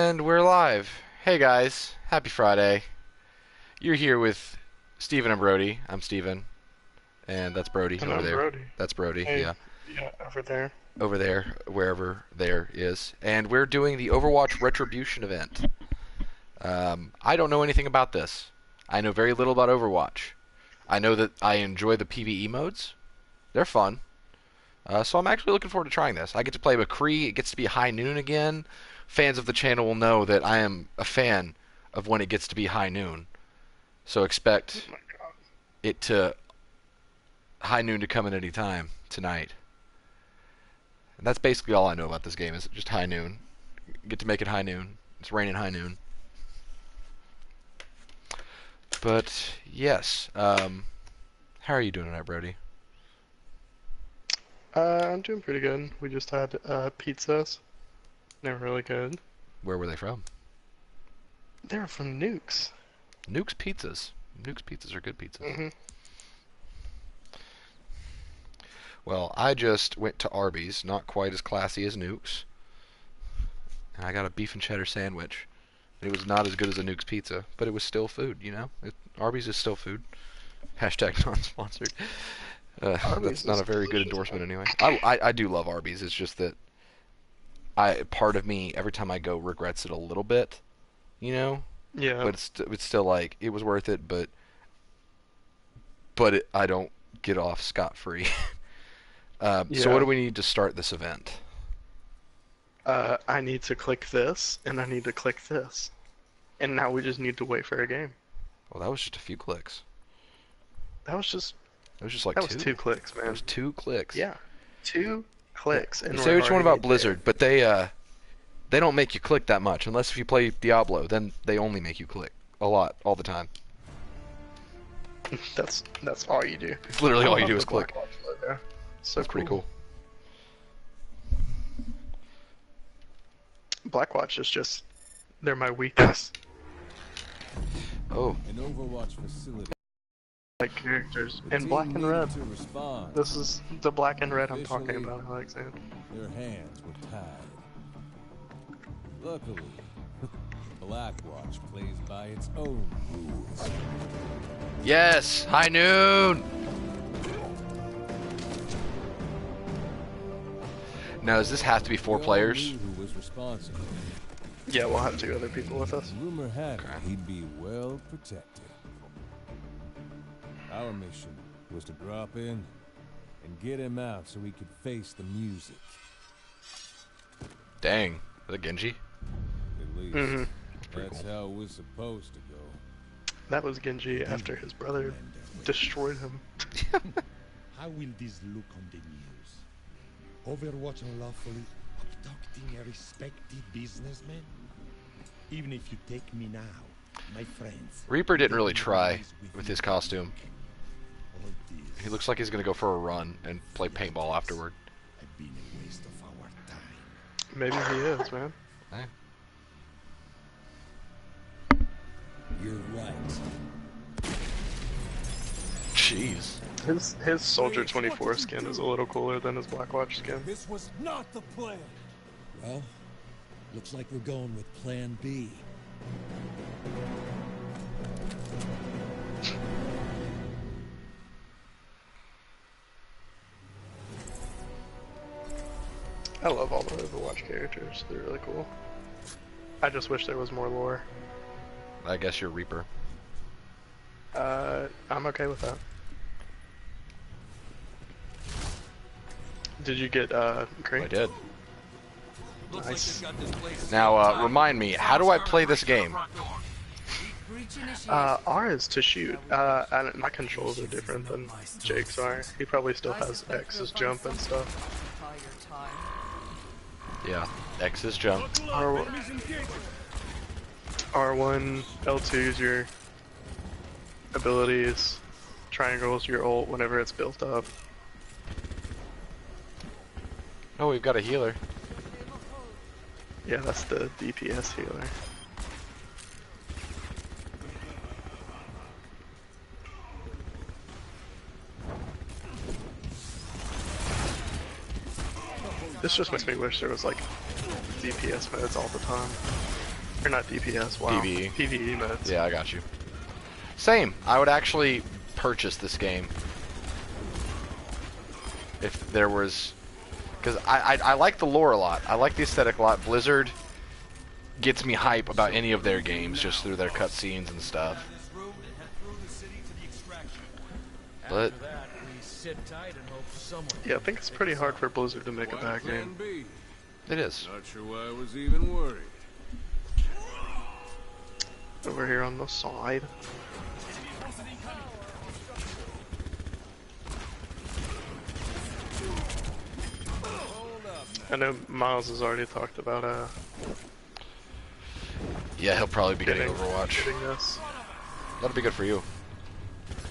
And we're live. Hey guys, happy Friday. You're here with Stephen and Brodie. I'm Stephen, and that's Brodie And over I'm there. Brodie. That's Brodie, Hey, yeah. yeah, over there. Over there, wherever there is. And we're doing the Overwatch Retribution event. I don't know anything about this. I know very little about Overwatch. I know that I enjoy the PVE modes. They're fun. So I'm actually looking forward to trying this. I get to play McCree. It gets to be high noon again. Fans of the channel will know that I am a fan of when it gets to be high noon. So expect Oh my god. it to high noon to come at any time tonight. And that's basically all I know about this game is just high noon. Get to make it high noon. It's raining high noon. But yes, how are you doing tonight, Brodie? I'm doing pretty good. We just had pizzas. They were really good. Where were they from? They were from Nukes. Nuke's Pizzas. Nuke's Pizzas are good pizzas. Mm-hmm. Well, I just went to Arby's, not quite as classy as Nuke's. And I got a beef and cheddar sandwich. It was not as good as a Nuke's pizza, but it was still food, you know? Arby's is still food. Hashtag non-sponsored. That's not a very good endorsement anyway. I do love Arby's. It's just that part of me, every time I go, regrets it a little bit, you know? Yeah. But it's still like, it was worth it, but I don't get off scot-free. So what do we need to start this event? I need to click this, and I need to click this. And now we just need to wait for a game. Well, that was just a few clicks. That was just Like that was 2 clicks, That man. was 2 clicks. Yeah. 2 clicks. And Say we're what you want already about Blizzard, but they don't make you click that much unless if you play Diablo. Then they only make you click a lot all the time. there. That's all you do. It's literally I all you love do the is click. Blackwatch logo. So That's pretty cool. Blackwatch is just they're my weakness. Oh, An Overwatch facility. Like characters The in team black and needed red. to respond. This is the black and red I'm talking Officially, about, Alexander. Their hands were tied. Luckily, Blackwatch plays by its own rules. yes, high noon. Now, does this have to be 4 We all players? knew who was responsible. Yeah, we'll have 2 other people with us. Rumor had it Okay. he'd be well protected. Our mission was to drop in and get him out so he could face the music. Dang, is that Genji? At least, Mm-hmm. Pretty that's cool. how it was supposed to go. That was Genji after his brother destroyed him. How will this look on the news? Overwatch unlawfully abducting a respected businessman? Even if you take me now, my friends. Reaper didn't really the try memories with you. his costume. All this He looks like he's gonna go for a run and play paintball afterward. have been a waste of our time. Maybe he is, man. Hey. You're right. Jeez. His Soldier 24 skin is a little cooler than his Blackwatch skin. This was not the plan. Well, looks like we're going with Plan B. I love all the Overwatch characters. They're really cool. I just wish there was more lore. I guess you're Reaper. I'm okay with that. Did you get green? I did. Nice. Now, remind me, how do I play this game? R is to shoot. My controls are different than Jake's are. He probably still has X as jump and stuff. Yeah, X is jump. R1, L2 is your abilities, triangle is your ult whenever it's built up. Oh, we've got a healer. Yeah, that's the DPS healer. This just makes me wish there was like DPS modes all the time. Or not DPS, wow. PVE. PVE modes. Yeah, I got you. Same. I would actually purchase this game if there was, because I like the lore a lot. I like the aesthetic a lot. Blizzard gets me hype about any of their games just through their cutscenes and stuff. But Yeah, I think it's pretty hard for Blizzard to make a bad game. it is. Not sure why I was even worried. Over here on the side. I know Miles has already talked about Yeah, he'll probably be getting getting Overwatch. this. That'll be good for you.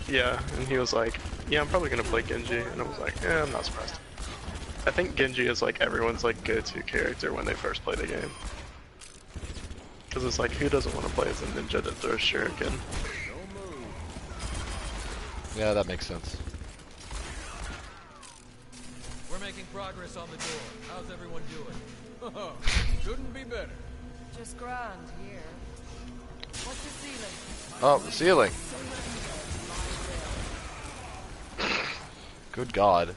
Yeah, and he was like, yeah, I'm probably gonna play Genji, and I was like, yeah, I'm not surprised. I think Genji is like everyone's like go-to character when they first play the game. Cause it's like, who doesn't want to play as a ninja that throws shuriken? Yeah, that makes sense. We're making progress on the door. How's everyone doing? Oh, couldn't be better. Just grand here. What's the ceiling? Oh, the ceiling. Good God.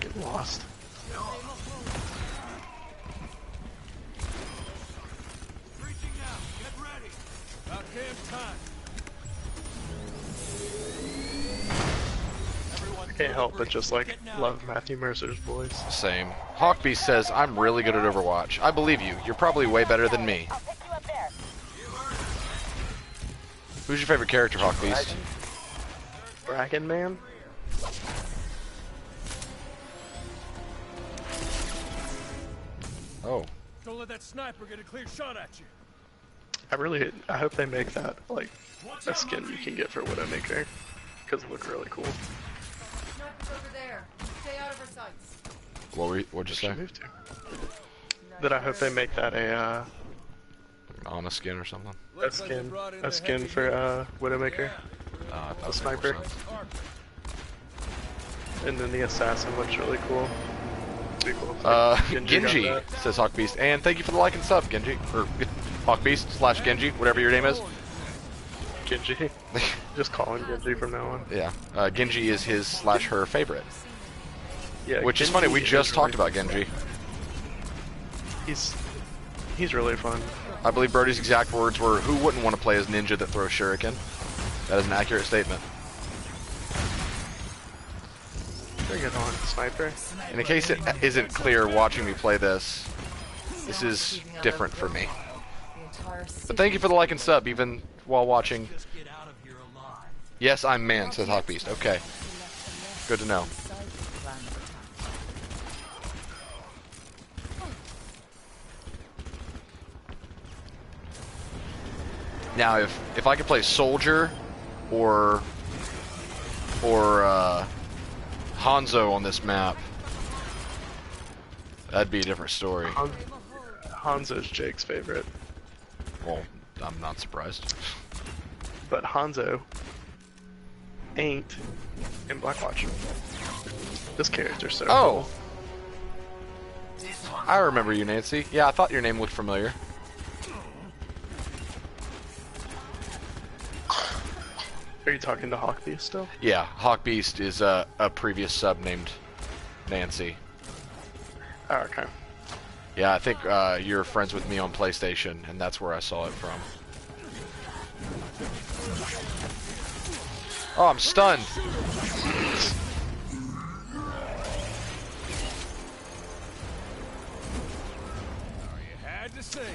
Get lost. About damn time. I can't help but just like love Matthew Mercer's voice. Same. Hawkbeast says, I'm really good at Overwatch. I believe you. You're probably way better than me. Who's your favorite character, Hawkbeast? Dragon Man? Oh. Don't let that sniper get a clear shot at you. I hope they make that like a skin you can get for Widowmaker, because it looks really cool. Sniper's over there. Stay out of her sights. What'd you Should say? move to. That I hope they make that On a skin or something? a skin for Widowmaker, That the would make sniper, more sense. and then the assassin looks really cool. Be cool if Genji, got that. says Hawkbeast. And thank you for the like and sub, Genji. Or Hawkbeast / Genji, whatever your name is. Genji. Just call him Genji from now on. Yeah. Genji is his / her favorite. Yeah, Which is Genji funny, we just talked really about Genji. He's really fun. I believe Brodie's exact words were, who wouldn't want to play as ninja that throws shuriken? That is an accurate statement. Bring it on, sniper. And in case it isn't clear watching me play this, this is different for me. But thank you for the like and sub, even while watching. Yes, I'm man, says Hawkbeast. Okay. Good to know. Now, if I could play soldier or Hanzo on this map, that'd be a different story. Hanzo's Jake's favorite, Well, I'm not surprised. but Hanzo ain't in Blackwatch. This character's so Oh! I remember you, Nancy. Yeah, I thought your name looked familiar. Are you talking to Hawkbeast still? Yeah, Hawkbeast is a previous sub named Nancy. Oh, okay. Yeah, I think you're friends with me on PlayStation, and that's where I saw it from. Oh, I'm stunned!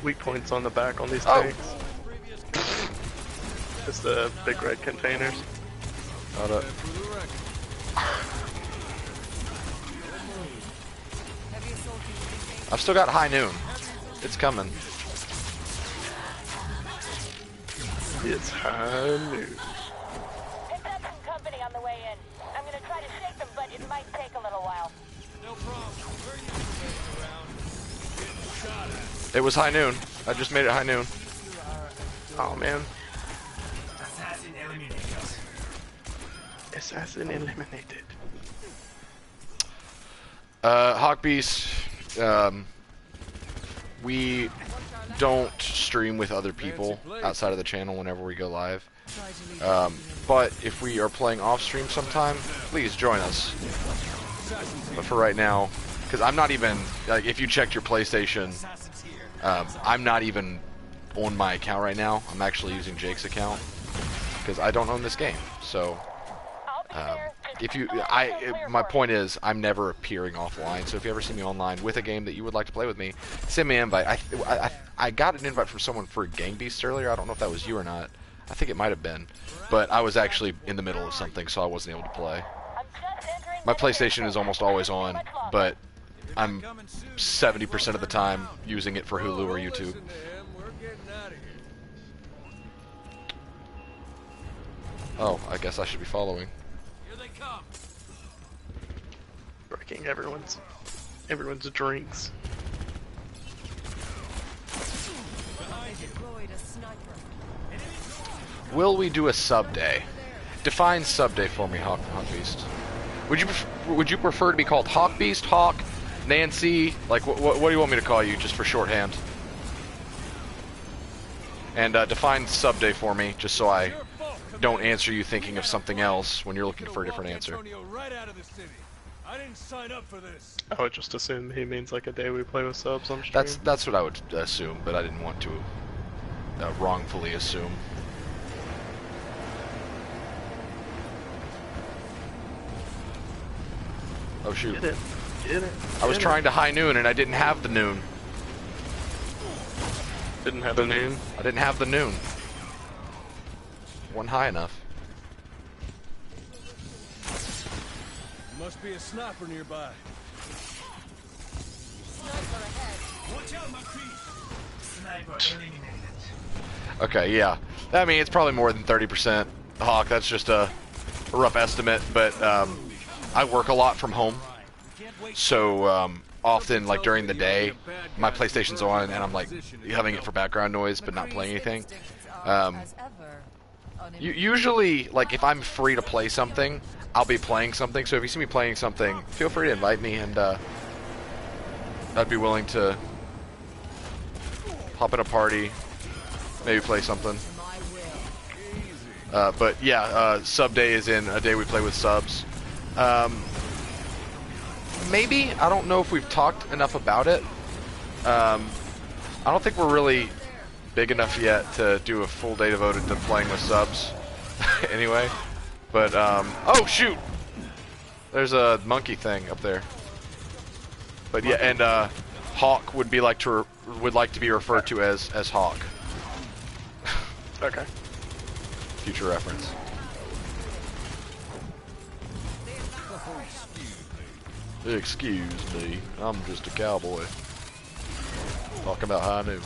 Weak points on the back on these Oh. tanks. Just the big red containers. Hold up. I've still got high noon. It's coming. It's high noon. Picked up some company on the way in. I'm gonna try to shake them, but it might take a little while. No problem. We're used to waiting around. Getting shot at. It was high noon. I just made it high noon. Oh man. Assassin eliminated. Hawkbeast, we don't stream with other people outside of the channel whenever we go live. But if we are playing off stream sometime, please join us. But for right now, because I'm not even, like, if you checked your PlayStation, I'm not even on my account right now. I'm actually using Jake's account because I don't own this game. So, my point is, I'm never appearing offline. So if you ever see me online with a game that you would like to play with me, send me an invite. I got an invite from someone for Gang Beasts earlier. I don't know if that was you or not. I think it might have been, but I was actually in the middle of something, so I wasn't able to play. My PlayStation is almost always on, but I'm 70% of the time using it for Hulu or YouTube. Oh, I guess I should be following. Here they come. Breaking everyone's drinks. Will we do a sub day? Define sub day for me, Hawk Beast. Would you prefer to be called Hawk Beast, Hawk, Nancy? Like, what do you want me to call you, just for shorthand? And define sub day for me, just so I don't answer you thinking of something else when you're looking for a different answer. I didn't sign up for this. I would just assume he means like a day we play with subs on stream. That's what I would assume, but I didn't want to wrongfully assume. Oh shoot. Get it. I was trying to high noon and I didn't have the noon. Didn't have the noon? I didn't have the noon. Wasn't high enough. Must be a sniper nearby. Sniper ahead. Watch out, my feet. Sniper eliminated. Okay, yeah. I mean, it's probably more than 30%. Hawk, that's just a rough estimate, but I work a lot from home. So often, like during the day, my PlayStation's on and I'm like having it for background noise but not playing anything. Usually, like if I'm free to play something, I'll be playing something. So if you see me playing something, feel free to invite me and I'd be willing to hop in a party, maybe play something. But yeah, sub day is in a day we play with subs. Maybe, I don't know if we've talked enough about it. I don't think we're really big enough yet to do a full day devoted to playing with subs. Anyway, but oh shoot, there's a monkey thing up there. But yeah, and Hawk would like to be referred to as Hawk. Okay. Future reference. Excuse me, I'm just a cowboy. Talking about high noon.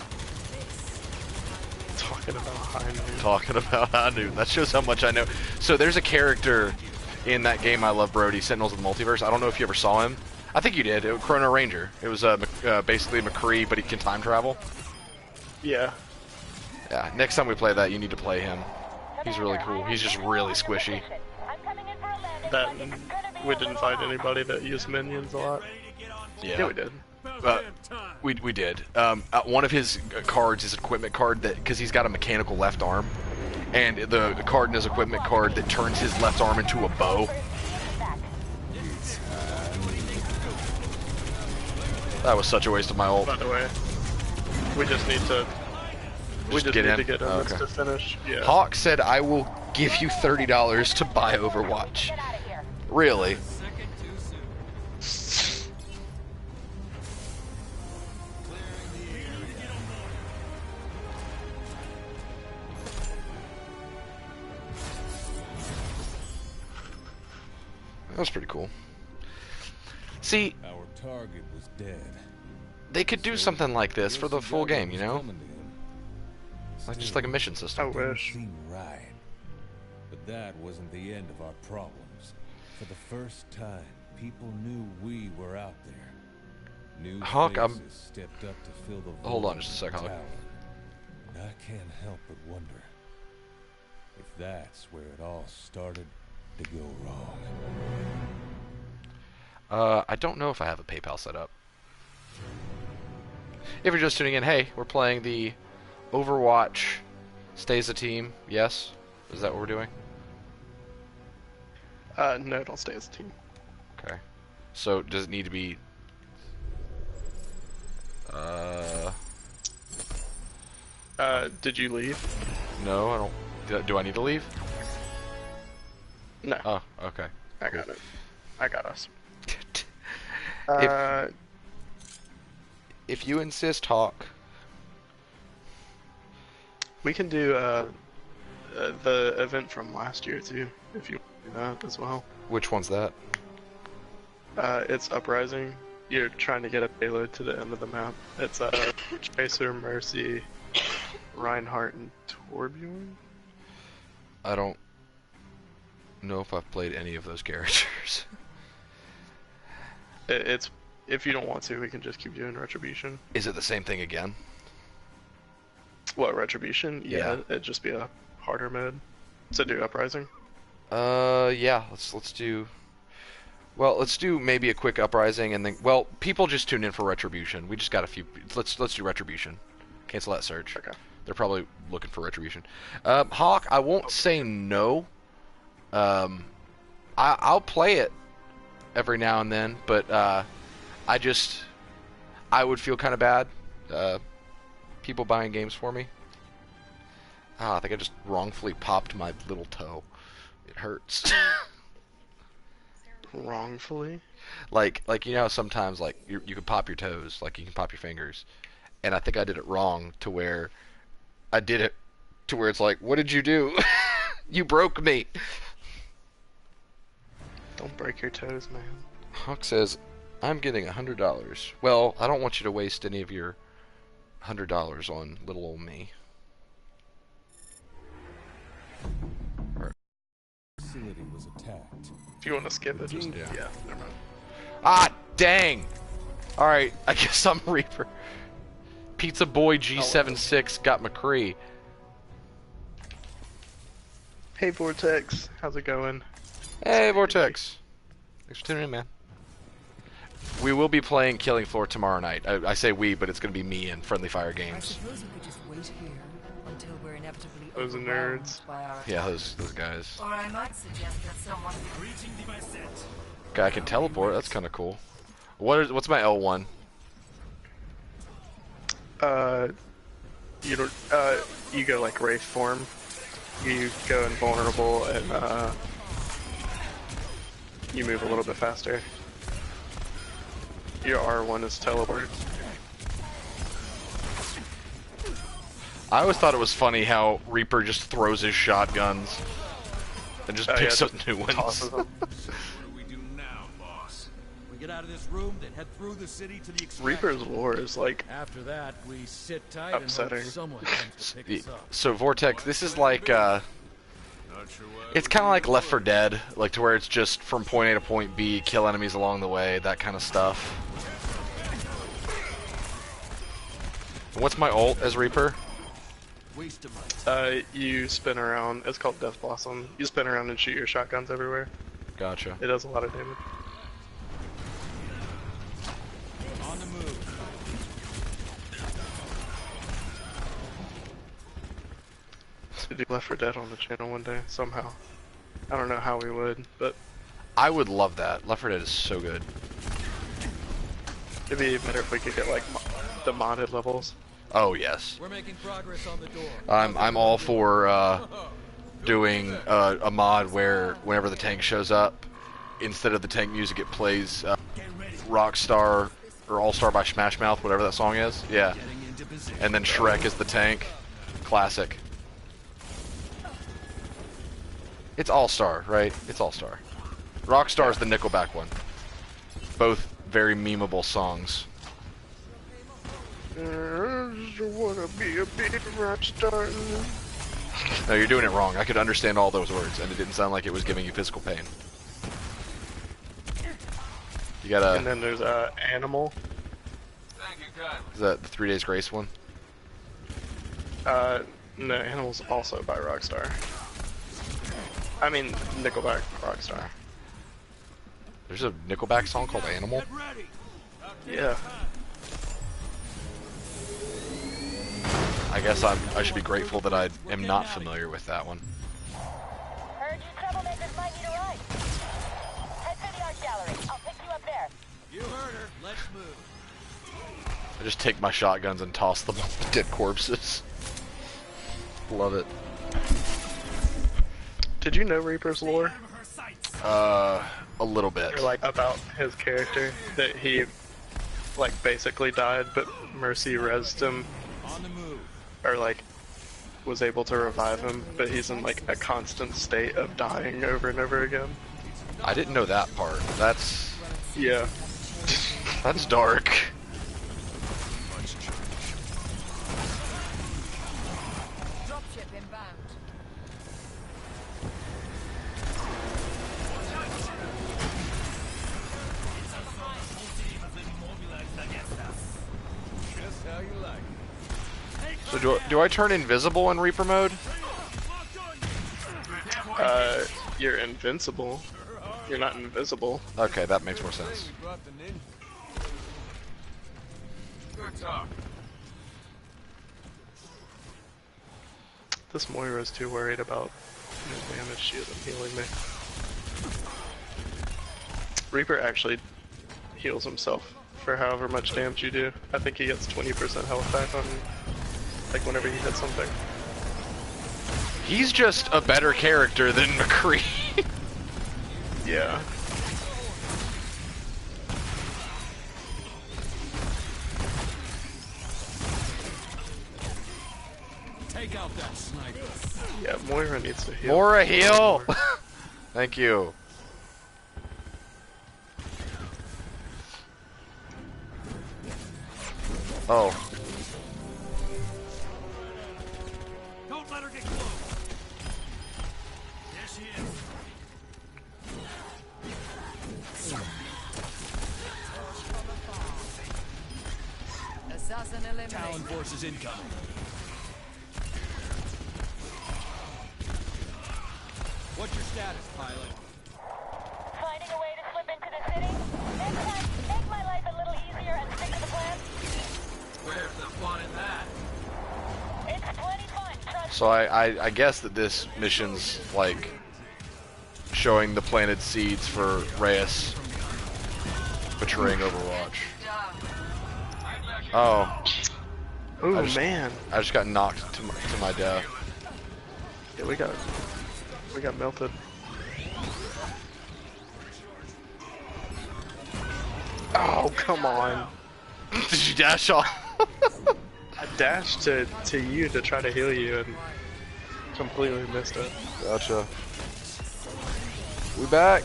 Talking about high noon. Talking about high noon. That shows how much I know. So there's a character in that game I love, Brodie, Sentinels of the Multiverse. I don't know if you ever saw him. I think you did. It was Chrono Ranger. It was basically McCree, but he can time travel. Yeah. Yeah, next time we play that, you need to play him. He's really cool. He's just really squishy. That, we didn't find anybody that used minions a lot. Yeah, Yeah, we did. We did. One of his cards is an equipment card that, because he's got a mechanical left arm, and the card in his equipment card that turns his left arm into a bow. That was such a waste of my ult. By the way, we just need to. We just get need in? to get in Oh, this okay. to finish. Yeah. Hawk said, "I will give you $30 to buy Overwatch." Really? That was pretty cool. See, Our target was dead. they could do something like this for the full game, you know? Coming to him. Like just like a mission I system. wish. Seemed right. But that wasn't the end of our problems. For the first time, people knew we were out there. New Hawk, faces stepped up to fill the Hold on void just a in sec, Hawk. the tower. And I can't help but wonder if that's where it all started to go wrong. I don't know if I have a PayPal set up. If you're just tuning in, hey, we're playing the Overwatch Stays a Team. Yes? Is that what we're doing? No, don't stay as a team. Okay. So, does it need to be... Did you leave? No, I don't... Do I need to leave? No. Oh, okay. I got it. I got us. If you insist, Hawk. We can do the event from last year too, if you want to do that as well. Which one's that? It's Uprising. You're trying to get a payload to the end of the map. It's Tracer, Mercy, Reinhardt, and Torbjorn. I don't know if I've played any of those characters. It's if you don't want to, we can just keep doing Retribution. Is it the same thing again? What, Retribution? Yeah. It'd just be a harder mode. So do Uprising. Yeah. Let's do. Well, let's do maybe a quick Uprising and then. Well, people just tune in for Retribution. We just got a few. Let's do Retribution. Cancel that search. Okay. They're probably looking for Retribution. Hawk, I won't say no. I'll play it every now and then, but I would feel kind of bad. People buying games for me. I think I just wrongfully popped my little toe. It hurts. Wrongfully? Like you know how sometimes like you can pop your toes, like you can pop your fingers, and I think I did it wrong to where I did it to where it's like, what did you do? You broke me. Don't break your toes, man. Hawk says, I'm getting $100. Well, I don't want you to waste any of your $100 on little old me. Facility was attacked. If you want to skip it, just Yeah. never mind. Ah, dang! Alright, I guess I'm Reaper. Pizza Boy G76 got McCree. Hey Vortex, how's it going? Hey, Vortex. Thanks for tuning in, man. We will be playing Killing Floor tomorrow night. I say we, but it's going to be me and Friendly Fire I Games. suppose you could just wait here until we're inevitably Those overwhelmed nerds. by our Yeah, those guys. Or I might suggest that someone Guy can teleport. That's kind of cool. What's my L1? You don't, you go like Wraith form. You go invulnerable and, you move a little bit faster. Your R1 is teleport. I always thought it was funny how Reaper just throws his shotguns and just picks up new ones. Tosses them. What do we do now, boss? We get out of this room, then head through the city to the extraction. Reaper's lore is like After that, we sit tight upsetting. and hope someone comes to pick us up. So Vortex, this is like Not sure why it's kind of like Left 4 Dead, like to where it's just from point A to point B, kill enemies along the way, that kind of stuff. And what's my ult as Reaper? Waste of my you spin around. It's called Death Blossom. You spin around and shoot your shotguns everywhere. Gotcha. It does a lot of damage. on the move. To do Left 4 Dead on the channel one day somehow. I don't know how we would, but I would love that. Left 4 Dead is so good. it'd be better if we could get like the modded levels. Oh yes. We're making progress on the door. I'm all for doing a mod where whenever the tank shows up, instead of the tank music, it plays Rockstar or All Star by Smash Mouth, whatever that song is. Yeah. And then Shrek is the tank. Classic. It's All Star, right? It's All Star. Rockstar is the Nickelback one. Both very memeable songs. Wanna be a big rock star. No, you're doing it wrong. I could understand all those words, and it didn't sound like it was giving you physical pain. You gotta... And then there's Animal. Thank you kindly. Is that the 3 Days Grace one? No, Animal's also by Rockstar. I mean, Nickelback, Rockstar. There's a Nickelback song called Animal? Yeah. I guess I should be grateful that I am not familiar with that one. Heard you troublemakers might need a ride. Head to the art gallery. I'll pick you up there. You heard her. Let's move. I just take my shotguns and toss them on the dead corpses. Love it. Did you know Reaper's lore? A little bit. Or like about his character, that he like basically died, but Mercy rezzed him, On the move. or like was able to revive him, but he's in like a constant state of dying over and over again. I didn't know that part. That's Yeah. dark. Dropship inbound. Just how you like. So do I turn invisible in Reaper mode? You're invincible. You're not invisible. Okay, that makes more sense. We brought the ninja. This Moira's too worried about no damage she isn't healing me. Reaper actually heals himself for however much damage you do. I think he gets 20% health back on, like, whenever you hit something. He's just a better character than McCree. Yeah. Take out that sniper. Yeah, Moira needs to heal. Mora heal! Thank you. Oh. Don't let her get close. There she is. Assassin eliminated. Talon forces incoming. What's your status, pilot? Finding a way to slip into the city? Next time, make my life a little easier and stick to the plan. Where's the fun in that? It's plenty fun, trust So I guess that this mission's like showing the planted seeds for Reyes betraying Overwatch. Oh. Ooh, I just- man. I just got knocked to my death. Yeah, we got melted. Oh, come on. Did you dash off? I dashed to you to try to heal you and completely missed it. Gotcha. We back.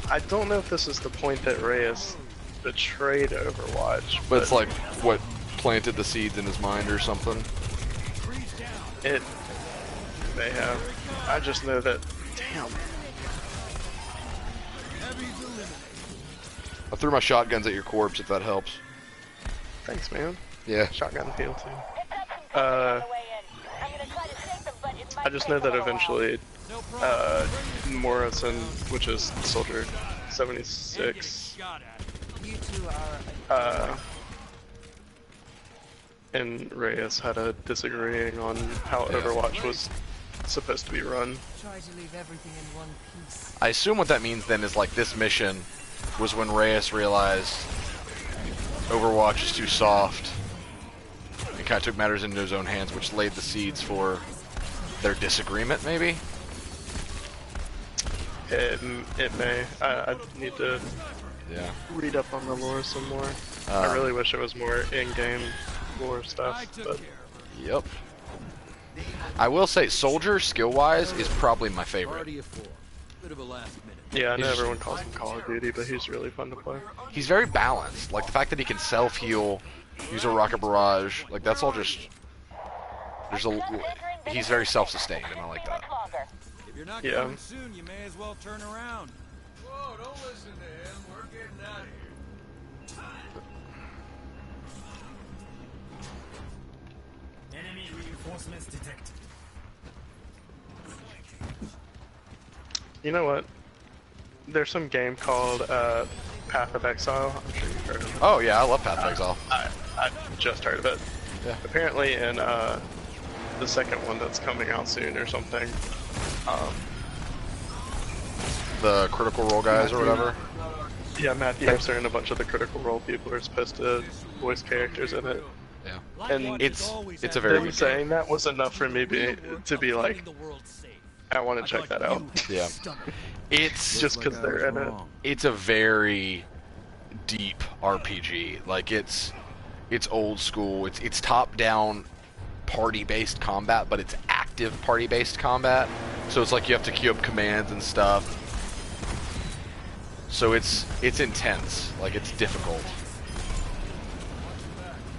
I don't know if this is the point that Reyes betrayed Overwatch, But it's like what planted the seeds in his mind or something. it may have. I just know that. Damn. I threw my shotguns at your corpse if that helps. Thanks, man. Yeah. Shotgun heal too. on the way in. I'm gonna try to shake them, but it might I just take know a that little while. eventually, Morrison, which is Soldier 76, Shot at. You two are. and Reyes had a disagreeing on how Overwatch was supposed to be run. Try to leave everything in one piece. I assume what that means then is like this mission was when Reyes realized Overwatch is too soft and kind of took matters into his own hands, which laid the seeds for their disagreement, maybe? It may. I need to Yeah. read up on the lore some more. Um, I really wish it was more in-game lore I stuff, took but care of her. Yep. I will say, Soldier, skill-wise, is probably my favorite. Party of 4. Bit of a last minute. yeah, I know He's- everyone calls him Call of Duty, but he's really fun to play. He's very balanced. Like, the fact that he can self-heal, use a rocket barrage, like, that's all just... He's very self-sustained, and I like that. If you're not Yeah. coming soon, you may as well turn around. Whoa, don't listen to him. We're getting out of here. Enemy reinforcements detected. You know what? There's some game called Path of Exile. I'm sure you've heard of it. Oh, yeah, I love Path of Exile. I just heard of it. Yeah. Apparently in the second one that's coming out soon or something. The Critical Role guys or whatever. Yeah, Matthew Mercer and a bunch of the Critical Role people are supposed to voice characters in it. Yeah. And It's a very them good game. saying that was enough for me to be like, I want to check that out. Yeah. It's Just because they're in it. It's a very deep RPG. Like it's old school. It's top-down party-based combat, but it's active party-based combat. So it's like you have to queue up commands and stuff. So it's intense. Like it's difficult.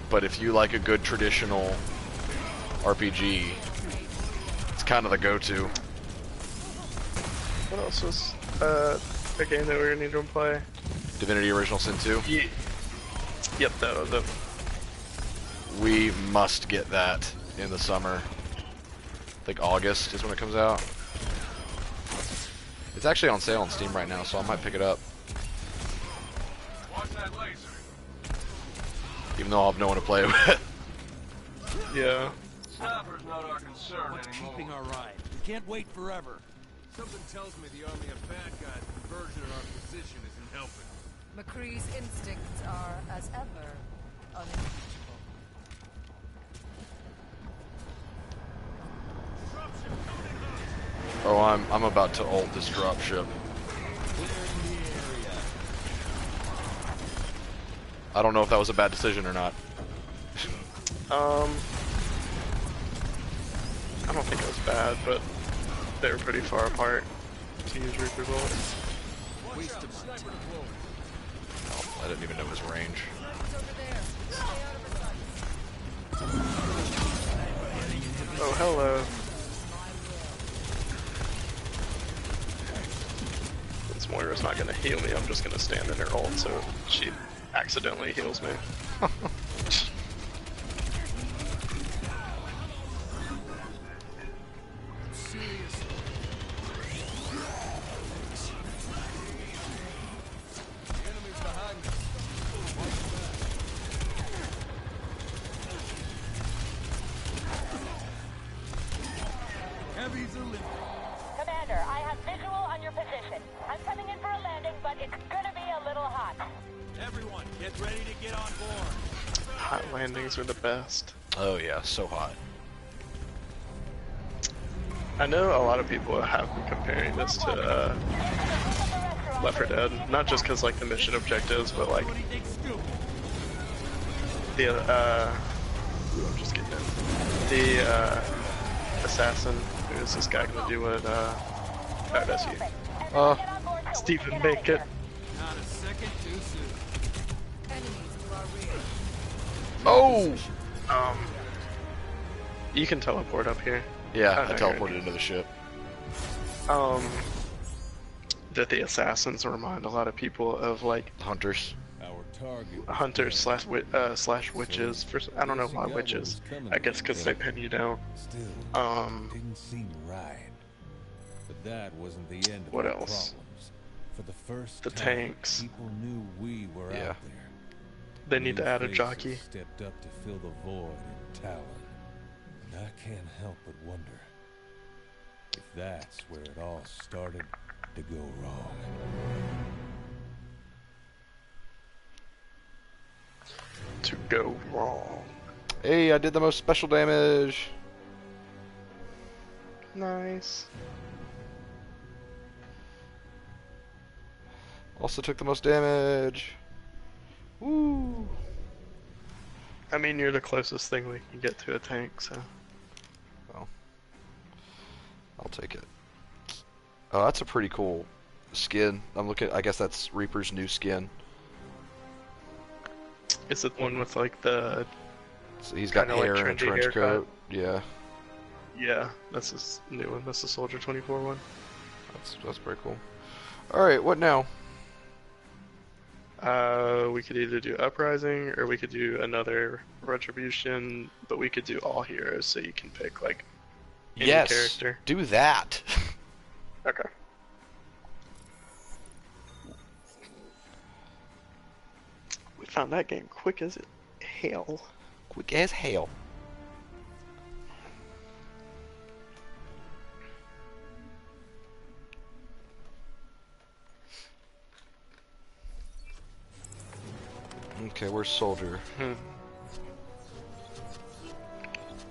But if you like a good traditional RPG, it's kind of the go-to. What else was a game that we were going to play? Divinity Original Sin 2? Yeah. Yep, the We must get that in the summer. I think August is when it comes out. It's actually on sale on Steam right now, so I might pick it up. Watch that laser. Even though I'll have no one to play with. yeah. Snapper's not our concern What's anymore. keeping our ride? We can't wait forever. Something tells me the army of bad guys converging in our position isn't helping. McCree's instincts are, as ever, unimpeachable. Oh, I'm about to ult this dropship. I don't know if that was a bad decision or not. I don't think it was bad, but they were pretty far apart to use Reaper bullets. Waste of sniper deployed. Oh, I didn't even know his range. It's over there. Stay out of her sights. Oh, hello. Since Moira's not gonna heal me, I'm just gonna stand in her ult so she accidentally heals me. Commander, I have visual on your position. I'm coming in for a landing, but it's gonna be a little hot. Everyone, get ready to get on board. Hot landings are the best. Oh yeah, so hot. I know a lot of people have been comparing this to Left 4 Dead, not just because like the mission objectives, but like the I'm just kidding. The assassin. Who's this guy gonna do what? Oh, that's you. Stephen, make it. Not a second too soon. Enemies to our rear. Oh! You can teleport up here. Yeah, I Okay. teleported into the ship. That the assassins remind a lot of people of like Hunters. Our target. hunters slash witches. I don't know why witches. I guess because they pin you down. Still, didn't seem right. But that wasn't the end of What our else? problems. For the first The time, tanks. people knew we were Yeah. out there. They need New to add a faces jockey. Stepped up to fill the void in Talon. And I can't help but wonder if that's where it all started to go wrong. To go wrong. Hey, I did the most special damage. Nice. Also took the most damage. Woo! I mean, you're the closest thing we can get to a tank, so. Well, I'll take it. Oh, that's a pretty cool skin. I'm looking. I guess that's Reaper's new skin. Is it the one with like the? So he's got Kinda like hair and a trendy trench haircut. coat. Yeah, Yeah, that's his new one. That's the Soldier 24 one. that's pretty cool. All right, what now? We could either do Uprising or we could do another Retribution, but we could do all heroes, so you can pick like any Yes, character. do that. Okay. We found that game quick as hell. Quick as hell. Okay, where's Soldier?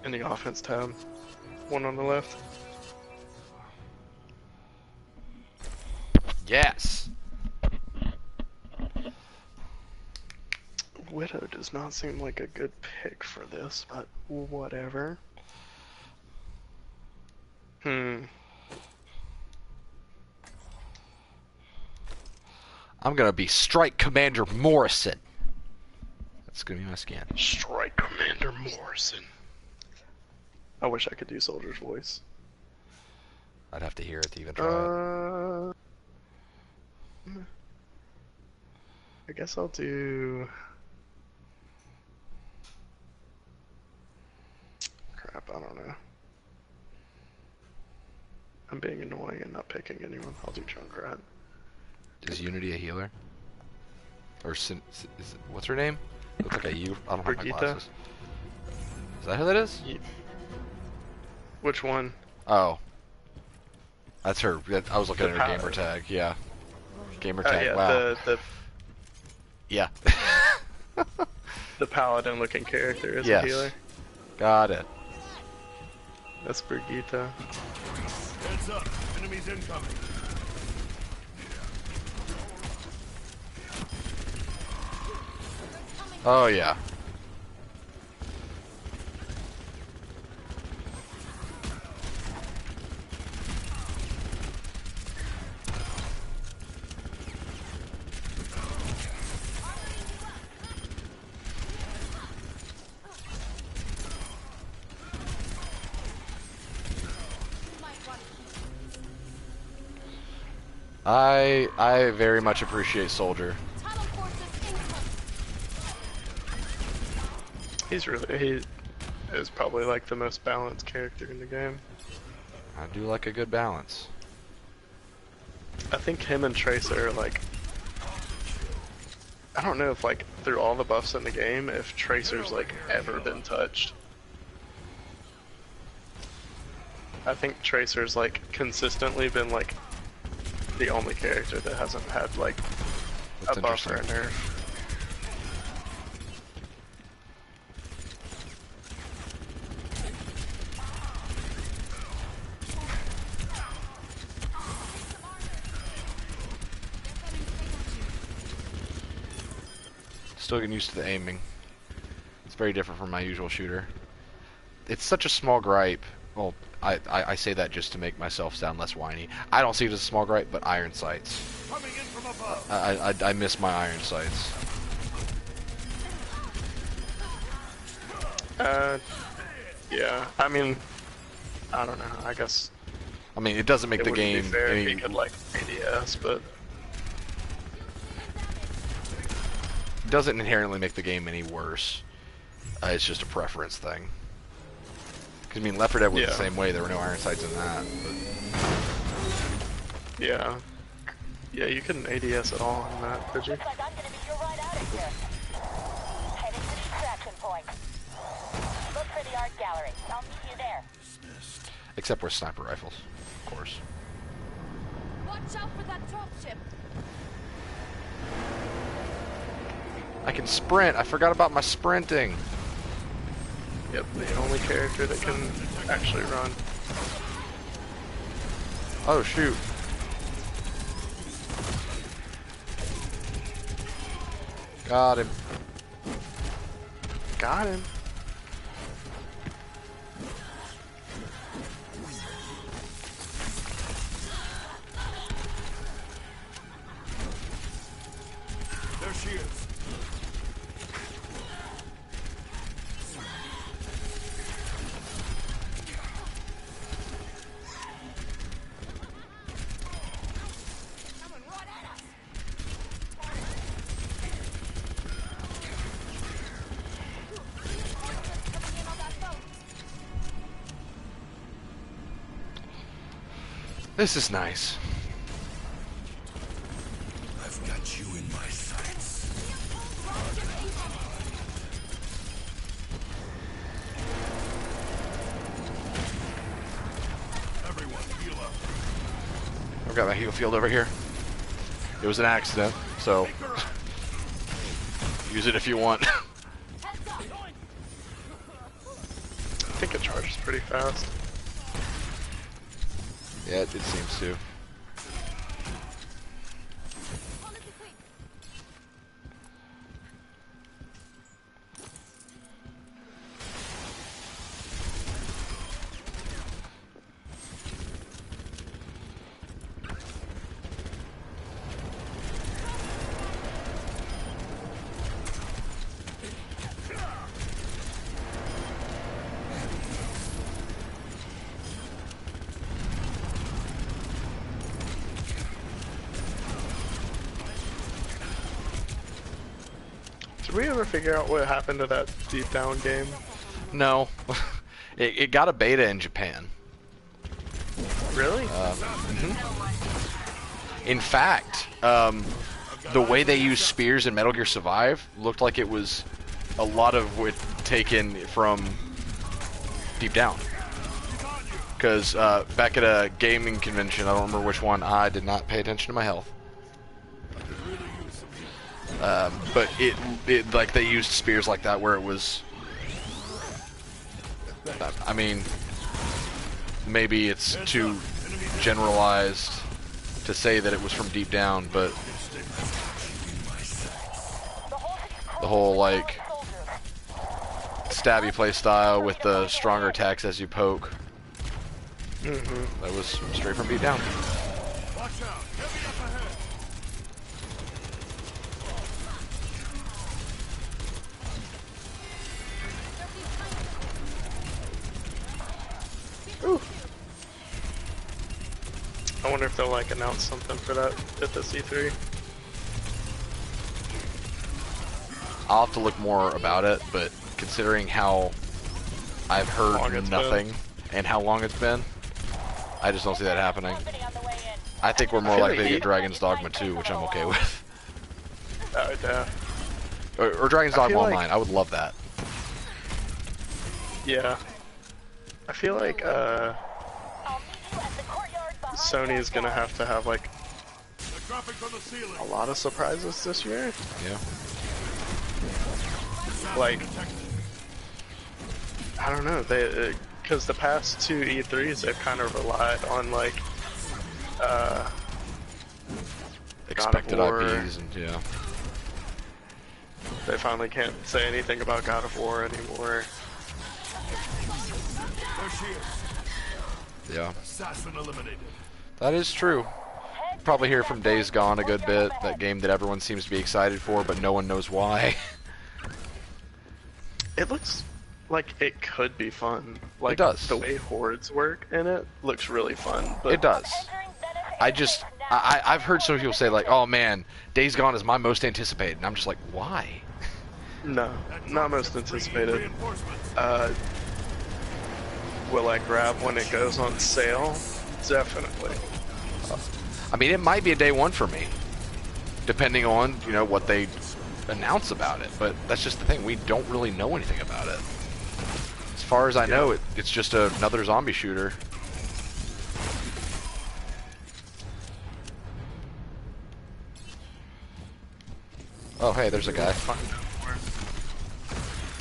In the offense tab. One on the left. Yes! Widow does not seem like a good pick for this, but whatever. I'm gonna be Strike Commander Morrison. That's gonna be my skin. Strike Commander Morrison. I wish I could do Soldier's voice. I'd have to hear it to even try it. I guess I'll do... Crap, I don't know. I'm being annoying and not picking anyone. I'll do Junkrat. Is Unity a healer? Or what's her name? Looks like a U. I don't have my Brigitte? glasses. Is that who that is? Which one? Oh. That's her. I was looking The at her gamer tag. Yeah. Gamer tag. Yeah, Wow. Yeah. The paladin looking character is Yes. a healer. Got it. That's Brigitte. Heads up. Enemies incoming. Oh yeah. I very much appreciate Soldier. He is probably like the most balanced character in the game. I do like a good balance. I think him and Tracer are like, I don't know if like through all the buffs in the game, if Tracer's like ever been touched. I think Tracer's like consistently been like the only character that hasn't had like That's a buff or a interesting. nerf. Still getting used to the aiming. It's very different from my usual shooter. It's such a small gripe. Well, I say that just to make myself sound less whiny. I don't see it as a small gripe, but iron sights. Coming in from above. I miss my iron sights. Yeah, I mean, I don't know, I guess I mean, it doesn't make it the wouldn't game be fair if any... he could like ADS, but It doesn't inherently make the game any worse. It's just a preference thing. Because, I mean, Left 4 Dead was the same way. There were no iron sights in that. But... yeah. Yeah, you couldn't ADS at all on that, could you? Looks like I'm gonna be your ride out of here. Heading to the extraction point. Look for the art gallery. I'll meet you there. Except with sniper rifles, of course. Watch out for that dropship. I can sprint. I forgot about my sprinting. Yep, the only character that can actually run. Oh, shoot. Got him. Got him. There she is. This is nice. I've got you in my sights. got my heal field over here. It was an accident, so use it if you want. I think it charges pretty fast. Yeah, it seems to. Did we ever figure out what happened to that Deep Down game? No. It got a beta in Japan. Really? In fact, the way they use spears in Metal Gear Survive looked like it was a lot of it taken from Deep Down. Because back at a gaming convention, I don't remember which one, I did not pay attention to my health. But it like they used spears like that where it was. I mean, maybe it's too generalized to say that it was from Deep Down, but the whole like stabby play style with the stronger attacks as you poke. That was straight from Deep Down. Watch out. Heavy up ahead. Ooh. I wonder if they'll like announce something for that at the C3. I'll have to look more about it, but considering how I've heard nothing and how long it's been, I just don't see that happening. I think we're more likely to get Dragon's Dogma 2, which I'm okay with. Yeah. Or Dragon's Dogma Online. I would love that. Yeah. I feel like Sony is gonna have to have like They're dropping from the ceiling. a lot of surprises this year. Yeah. Like, I don't know, they because the past two E3s they've kind of relied on like Expected God of War. IPs and yeah. They finally can't say anything about God of War anymore. There she is. Yeah. Assassin eliminated. That is true. Probably hear from Days Gone a good bit, that game that everyone seems to be excited for, but no one knows why. It looks like it could be fun. Like, It does. The way hordes work in it looks really fun. But It does. I've heard some people say like, oh man, Days Gone is my most anticipated, and I'm just like, why? No, not most anticipated. Reinforcements. Will I grab when it goes on sale? Definitely. I mean, it might be a day one for me, depending on, you know, what they announce about it, but that's just the thing, we don't really know anything about it. As far as I know, it's just another zombie shooter. Oh, hey, there's a guy.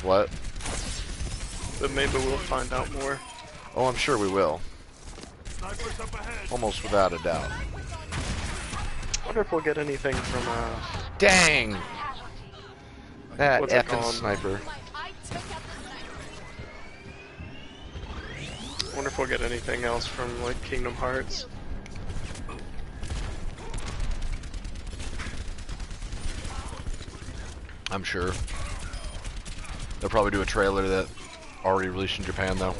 What? But maybe we'll find out more. Oh, I'm sure we will. Snipers up ahead. Almost without a doubt. I wonder if we'll get anything from Dang! That What's it effing called? sniper. I wonder if we'll get anything else from like Kingdom Hearts. I'm sure. They'll probably do a trailer that already released in Japan, though.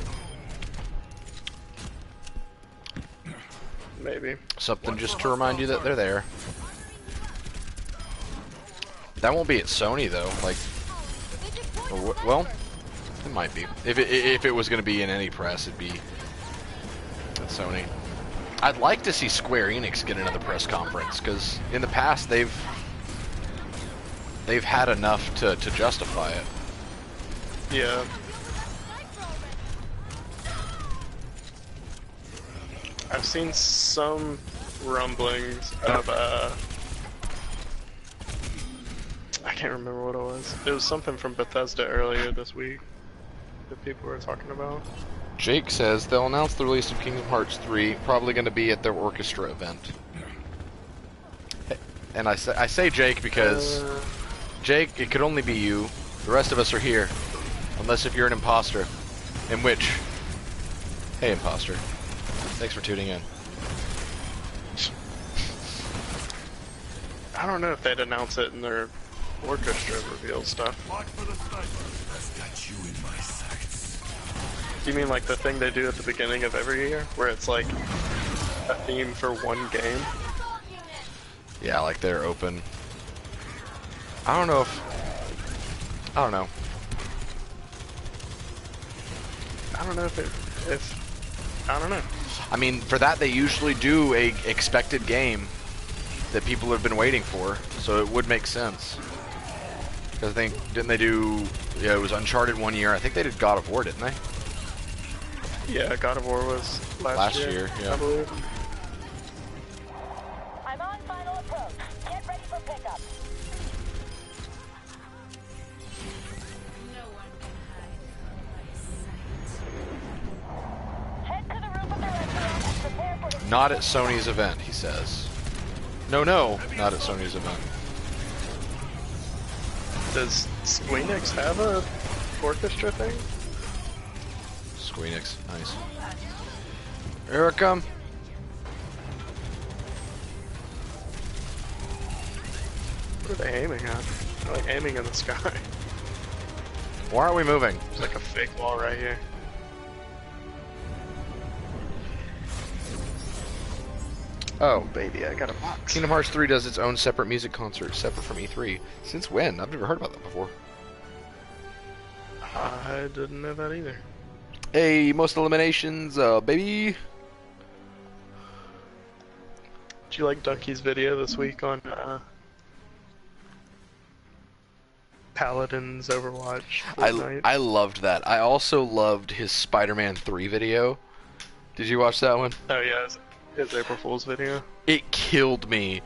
Maybe. Something just to remind you that they're there. That won't be at Sony, though. Like, or well, it might be. If it was going to be in any press, it'd be at Sony. I'd like to see Square Enix get another press conference, because in the past they've had enough to justify it. Yeah. I've seen some rumblings of I can't remember what it was. It was something from Bethesda earlier this week that people were talking about. Jake says they'll announce the release of Kingdom Hearts 3, probably going to be at their orchestra event. And I say Jake because Jake, it could only be you. The rest of us are here, unless if you're an imposter. In which, hey imposter, thanks for tuning in. I don't know if they'd announce it in their orchestra reveal stuff. Watch for the sniper. I've got you in my sights. Do you mean like the thing they do at the beginning of every year, where it's like a theme for one game? Yeah, like they're open. I don't know if... I don't know. I don't know I don't know. I mean, for that they usually do a expected game that people have been waiting for, so it would make sense. Because I think, didn't they do... Yeah, it was Uncharted one year. I think they did God of War, didn't they? Yeah, God of War was last year, yeah. I believe. I'm on final approach. Get ready for pickup. No one can hide from my sight. Head to the roof of the restaurant and prepare for the... Not at Sony's event, he says. No, not at Sony's event. Does Squeenix have a orchestra thing? Squeenix, nice. Here I come. What are they aiming at? They're like aiming in the sky. Why aren't we moving? There's like a fake wall right here. Oh, Baby, I got a box. Kingdom Hearts 3 does its own separate music concert, separate from E3. Since when? I've never heard about that before. I didn't know that either. Hey, most eliminations, baby. Did you like Donkey's video this week on Paladin's Overwatch? Fortnite? I loved that. I also loved his Spider-Man 3 video. Did you watch that one? Oh yeah, his April Fool's video. It killed me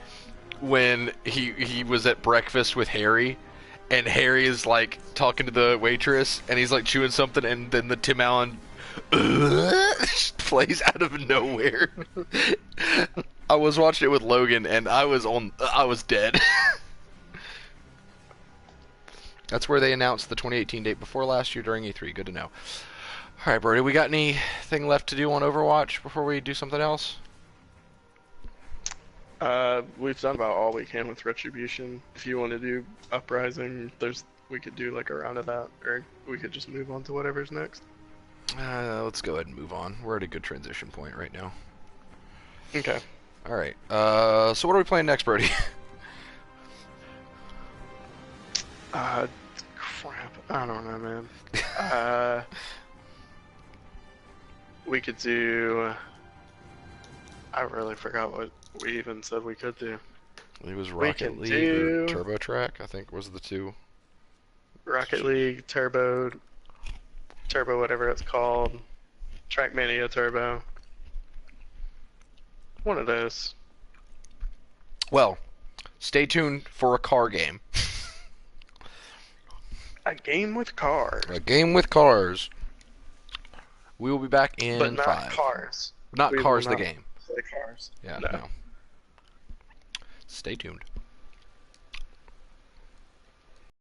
when he was at breakfast with Harry, and Harry is like talking to the waitress, and he's like chewing something, and then the Tim Allen plays out of nowhere. I was watching it with Logan, and I was dead. That's where they announced the 2018 date before last year during E3. Good to know. All right, Brodie, we got anything left to do on Overwatch before we do something else? We've done about all we can with Retribution. If you want to do Uprising, we could do like a round of that, or we could just move on to whatever's next. Let's go ahead and move on. We're at a good transition point right now. Okay. All right. So what are we playing next, Brodie? Crap. I don't know, man. We could do... I really forgot what we even said we could do. It was Rocket League or Turbo Track, I think was the two. Rocket League, Turbo, whatever it's called. Trackmania Turbo. One of those. Well, stay tuned for a car game. A game with cars. A game with cars. We will be back in But not 5. cars. Not We Cars will the not game. play cars. Yeah, No. no. Stay tuned.